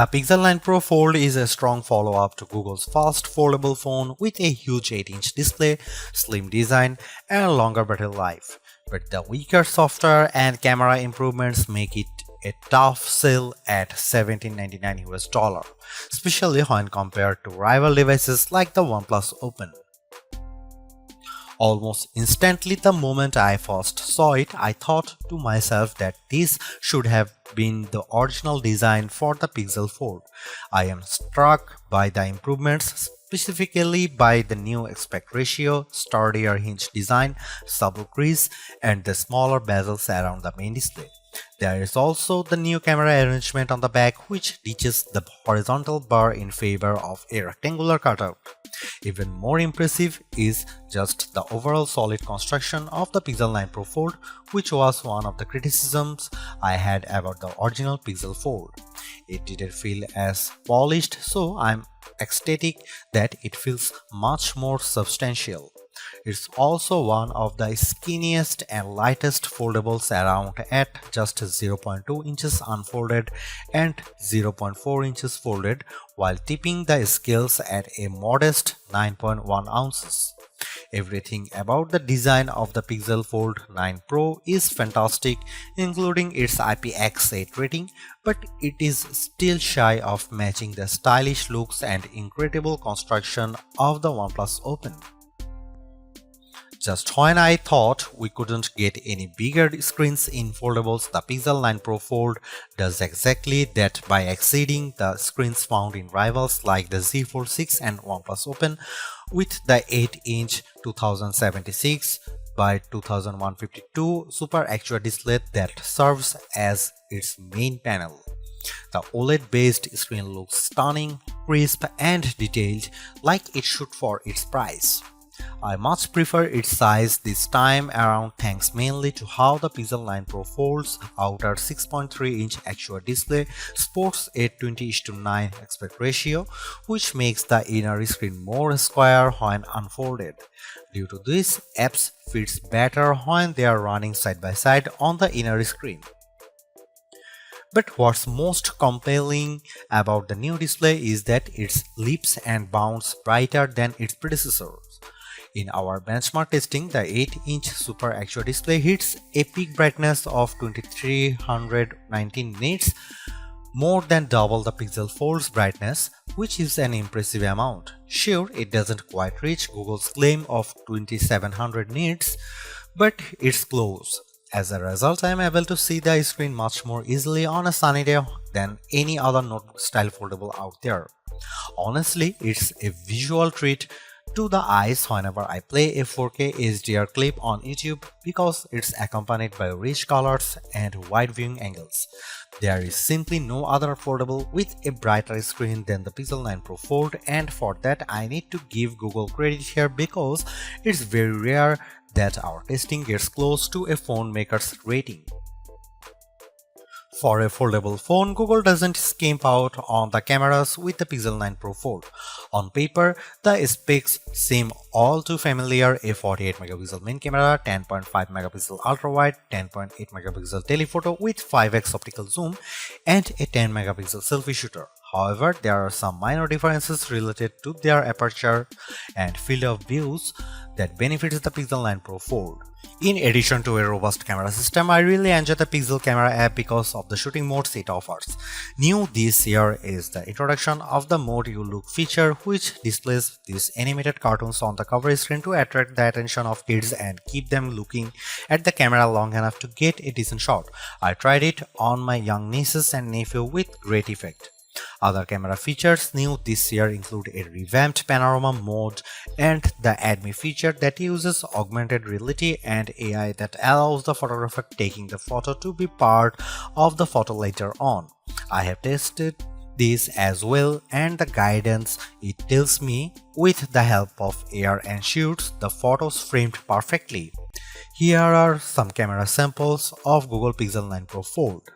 The Pixel 9 Pro Fold is a strong follow-up to Google's first foldable phone with a huge 8-inch display, slim design, and longer battery life. But the weaker software and camera improvements make it a tough sell at $1799 US, especially when compared to rival devices like the OnePlus Open. Almost instantly the moment I first saw it, I thought to myself that this should have been the original design for the Pixel Fold. I am struck by the improvements, specifically by the new aspect ratio, sturdier hinge design, subtle crease, and the smaller bezels around the main display. There is also the new camera arrangement on the back, which ditches the horizontal bar in favor of a rectangular cutout. Even more impressive is just the overall solid construction of the Pixel 9 Pro Fold, which was one of the criticisms I had about the original Pixel Fold. It didn't feel as polished, so I'm ecstatic that it feels much more substantial. It's also one of the skinniest and lightest foldables around at just 0.2 inches unfolded and 0.4 inches folded, while tipping the scales at a modest 9.1 ounces. Everything about the design of the Pixel Fold 9 Pro is fantastic, including its IPX8 rating, but it is still shy of matching the stylish looks and incredible construction of the OnePlus Open. Just when I thought we couldn't get any bigger screens in foldables, the Pixel 9 Pro Fold does exactly that by exceeding the screens found in rivals like the Z Fold 6 and OnePlus Open with the 8-inch 2076 by 2152 Super AQA display that serves as its main panel. The OLED-based screen looks stunning, crisp, and detailed like it should for its price. I much prefer its size this time around thanks mainly to how the Pixel 9 Pro Fold's outer 6.3-inch AQA display sports a 20:9 aspect ratio, which makes the inner screen more square when unfolded. Due to this, apps fits better when they are running side by side on the inner screen. But what's most compelling about the new display is that it leaps and bounds brighter than its predecessors. In our benchmark testing, the 8-inch Super AQA display hits a peak brightness of 2319 nits, more than double the Pixel Fold's brightness, which is an impressive amount. Sure, it doesn't quite reach Google's claim of 2700 nits, but it's close. As a result, I am able to see the screen much more easily on a sunny day than any other notebook-style foldable out there. Honestly, it's a visual treat to the eyes whenever I play a 4K HDR clip on YouTube because it's accompanied by rich colors and wide viewing angles. There is simply no other foldable with a brighter screen than the Pixel 9 Pro Fold, and for that I need to give Google credit here because it's very rare that our testing gets close to a phone maker's rating. For a foldable phone, Google doesn't skimp out on the cameras with the Pixel 9 Pro Fold. On paper, the specs seem all too familiar: a 48MP main camera, 10.5MP ultra-wide, 10.8MP telephoto with 5x optical zoom, and a 10MP selfie shooter. However, there are some minor differences related to their aperture and field of views that benefits the Pixel 9 Pro Fold. In addition to a robust camera system, I really enjoy the Pixel Camera app because of the shooting modes it offers. New this year is the introduction of the Mode You Look feature, which displays these animated cartoons on the cover screen to attract the attention of kids and keep them looking at the camera long enough to get a decent shot. I tried it on my young nieces and nephew with great effect. Other camera features new this year include a revamped panorama mode and the Add Me feature that uses augmented reality and AI that allows the photographer taking the photo to be part of the photo later on. I have tested this as well, and the guidance it tells me with the help of AR ensures the photos framed perfectly. Here are some camera samples of Google Pixel 9 Pro Fold.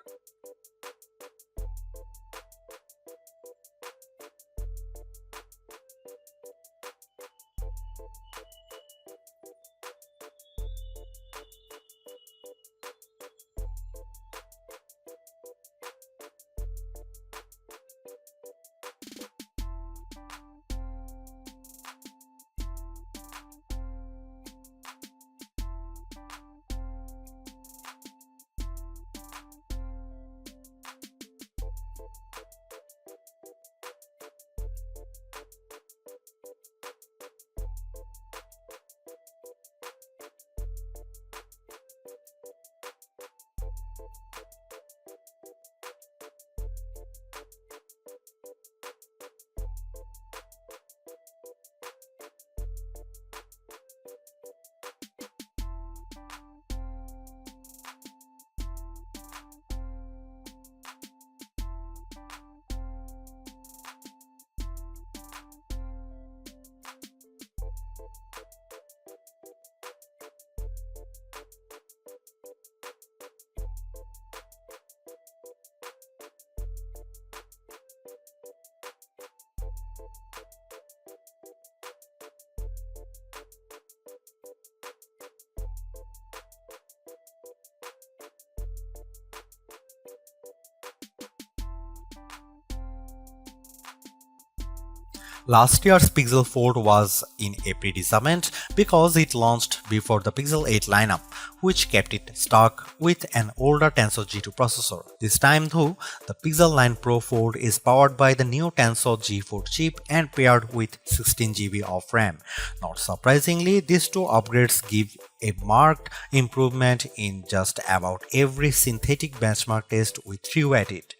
Last year's Pixel Fold was in a predicament because it launched before the Pixel 8 lineup, which kept it stuck with an older Tensor G2 processor. This time though, the Pixel 9 Pro Fold is powered by the new Tensor G4 chip and paired with 16GB of RAM. Not surprisingly, these two upgrades give a marked improvement in just about every synthetic benchmark test we threw at it.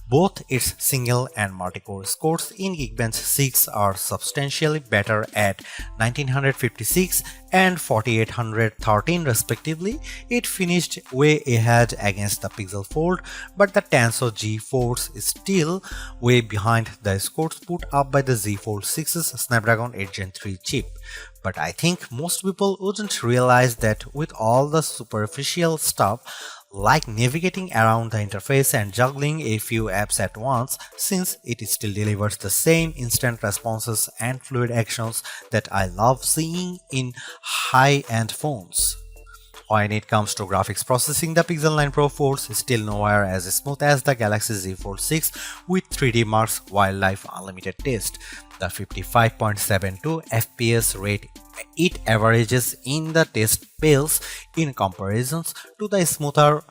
Both its single and multi-core scores in Geekbench 6 are substantially better at 1956 and 4813 respectively. It finished way ahead against the Pixel Fold, but the Tensor G4 is still way behind the scores put up by the Z Fold 6's Snapdragon 8 Gen 3 chip. But I think most people wouldn't realize that with all the superficial stuff like navigating around the interface and juggling a few apps at once, since it still delivers the same instant responses and fluid actions that I love seeing in high-end phones. When it comes to graphics processing, the Pixel 9 Pro Fold is still nowhere as smooth as the Galaxy Z Fold 6 with 3D Marks Wildlife Unlimited test. The 55.72 FPS rate it averages in the test pales in comparisons to the smoother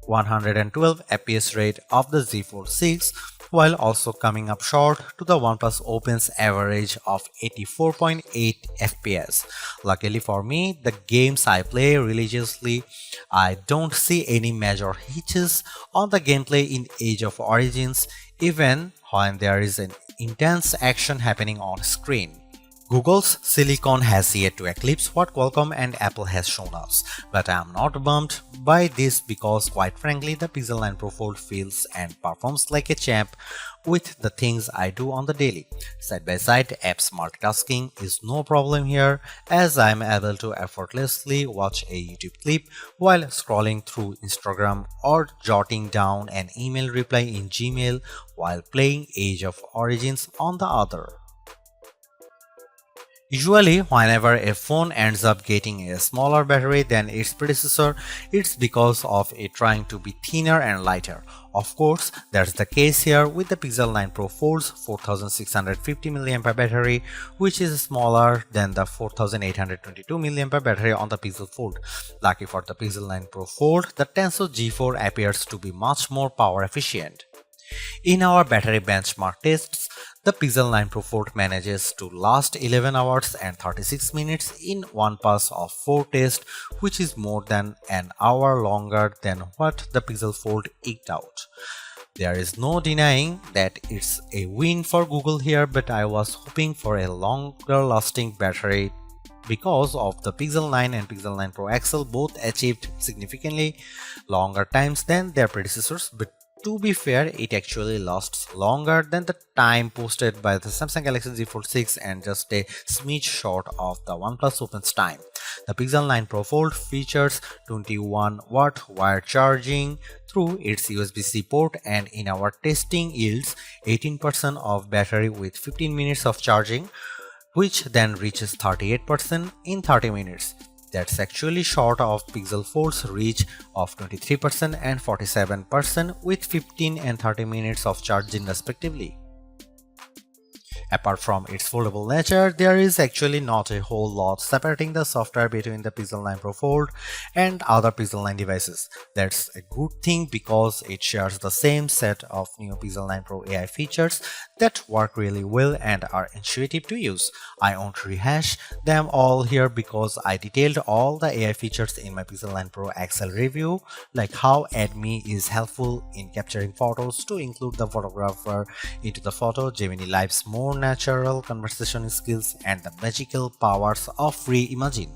112 FPS rate of the Z Fold 6, while also coming up short to the OnePlus Open's average of 84.8 FPS. Luckily for me, the games I play religiously, I don't see any major hitches on the gameplay in Age of Origins, even when there is an intense action happening on screen. Google's Silicon has yet to eclipse what Qualcomm and Apple has shown us, but I am not bummed by this because quite frankly the Pixel 9 Pro Fold feels and performs like a champ with the things I do on the daily. Side-by-side apps multitasking is no problem here as I am able to effortlessly watch a YouTube clip while scrolling through Instagram or jotting down an email reply in Gmail while playing Age of Origins on the other. Usually, whenever a phone ends up getting a smaller battery than its predecessor, it's because of it trying to be thinner and lighter. Of course, that's the case here with the Pixel 9 Pro Fold's 4650 mAh battery, which is smaller than the 4822 mAh battery on the Pixel Fold. Lucky for the Pixel 9 Pro Fold, the Tensor G4 appears to be much more power efficient. In our battery benchmark tests, the Pixel 9 Pro Fold manages to last 11 hours and 36 minutes in one pass of 4 tests, which is more than an hour longer than what the Pixel Fold eked out. There is no denying that it's a win for Google here, but I was hoping for a longer lasting battery because of the Pixel 9 and Pixel 9 Pro XL both achieved significantly longer times than their predecessors, but to be fair, it actually lasts longer than the time posted by the Samsung Galaxy Z Fold 6 and just a smidge short of the OnePlus Open's time. The Pixel 9 Pro Fold features 21-watt wire charging through its USB-C port and in our testing yields 18% of battery with 15 minutes of charging, which then reaches 38% in 30 minutes. That's actually short of Pixel Fold's reach of 23% and 47% with 15 and 30 minutes of charging respectively. Apart from its foldable nature, there is actually not a whole lot separating the software between the Pixel 9 Pro Fold and other Pixel 9 devices. That's a good thing because it shares the same set of new Pixel 9 Pro AI features that work really well and are intuitive to use. I won't rehash them all here because I detailed all the AI features in my Pixel 9 Pro XL review, like how AdMe is helpful in capturing photos to include the photographer into the photo, Gemini Live's more natural conversation skills, and the magical powers of Reimagine.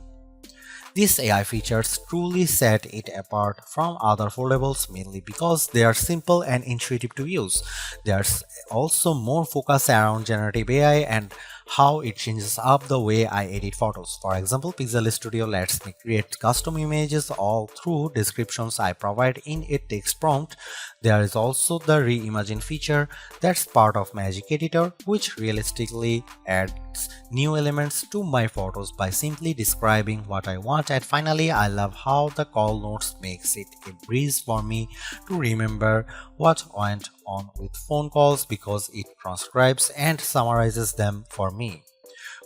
These AI features truly set it apart from other foldables mainly because they are simple and intuitive to use. There's also more focus around generative AI and how it changes up the way I edit photos. For example, Pixel Studio lets me create custom images all through descriptions I provide in a text prompt. There is also the Reimagine feature that's part of Magic Editor, which realistically adds adds new elements to my photos by simply describing what I want. And finally, I love how the call notes makes it a breeze for me to remember what went on with phone calls because it transcribes and summarizes them for me.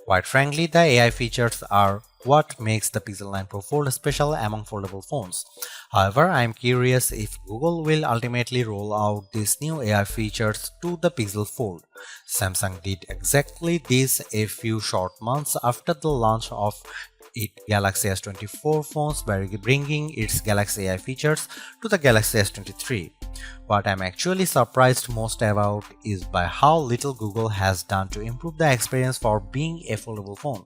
Quite frankly, the AI features are what makes the Pixel 9 Pro Fold special among foldable phones. However, I am curious if Google will ultimately roll out these new AI features to the Pixel Fold. Samsung did exactly this a few short months after the launch of its Galaxy S24 phones by bringing its Galaxy AI features to the Galaxy S23. What I'm actually surprised most about is by how little Google has done to improve the experience for being a foldable phone.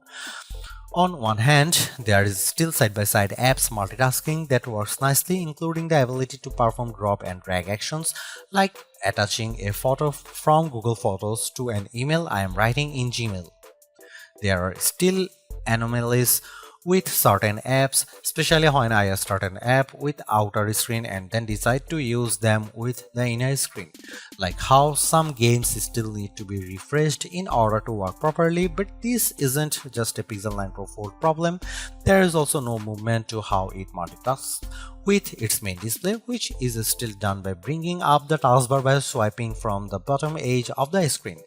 On one hand, there is still side-by-side apps multitasking that works nicely, including the ability to perform drop and drag actions like attaching a photo from Google Photos to an email I am writing in Gmail. There are still anomalies with certain apps, especially when I start an app with outer screen and then decide to use them with the inner screen, like how some games still need to be refreshed in order to work properly. But this isn't just a Pixel 9 Pro Fold problem. There is also no movement to how it multitasks with its main display, which is still done by bringing up the taskbar by swiping from the bottom edge of the screen.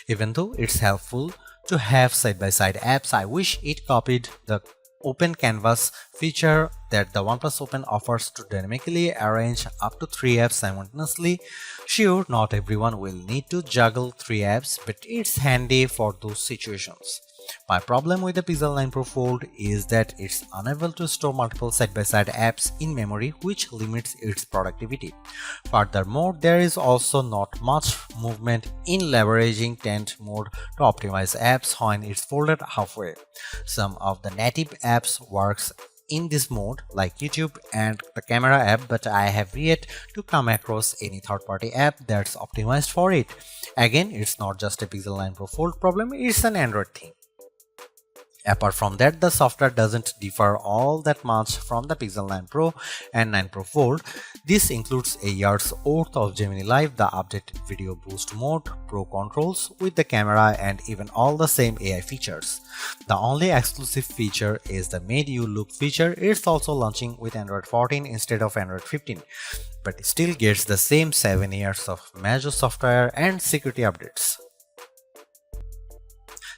Even though it's helpful to have side-by-side apps, I wish it copied the Open Canvas feature that the OnePlus Open offers to dynamically arrange up to 3 apps simultaneously. Sure, not everyone will need to juggle 3 apps, but it's handy for those situations. My problem with the Pixel 9 Pro Fold is that it's unable to store multiple side-by-side apps in memory, which limits its productivity. Furthermore, there is also not much movement in leveraging tent mode to optimize apps when it's folded halfway. Some of the native apps works in this mode like YouTube and the camera app, but I have yet to come across any third-party app that's optimized for it. Again, it's not just a Pixel 9 Pro Fold problem, it's an Android thing. Apart from that, the software doesn't differ all that much from the Pixel 9 Pro and 9 Pro Fold. This includes a year's worth of Gemini Live, the updated video boost mode, pro controls with the camera, and even all the same AI features. The only exclusive feature is the Made You Look feature. It's also launching with Android 14 instead of Android 15, but still gets the same 7 years of major software and security updates.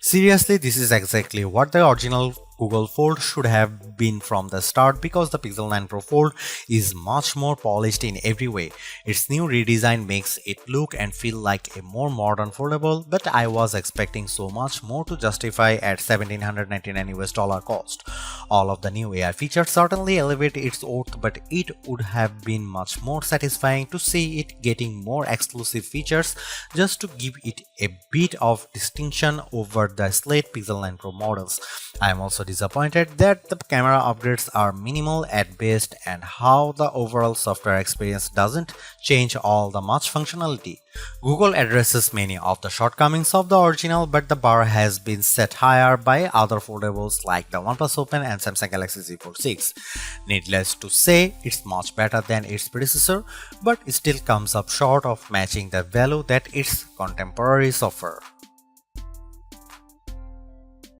Seriously, this is exactly what the original Google Fold should have been from the start, because the Pixel 9 Pro Fold is much more polished in every way. Its new redesign makes it look and feel like a more modern foldable, but I was expecting so much more to justify at $1,799 cost. All of the new AI features certainly elevate its worth, but it would have been much more satisfying to see it getting more exclusive features just to give it a bit of distinction over the slate Pixel 9 Pro models. I am also disappointed that the camera upgrades are minimal at best and how the overall software experience doesn't change all the much functionality. Google addresses many of the shortcomings of the original, but the bar has been set higher by other foldables like the OnePlus Open and Samsung Galaxy Z Fold 6. Needless to say, it's much better than its predecessor, but it still comes up short of matching the value that its contemporaries offer.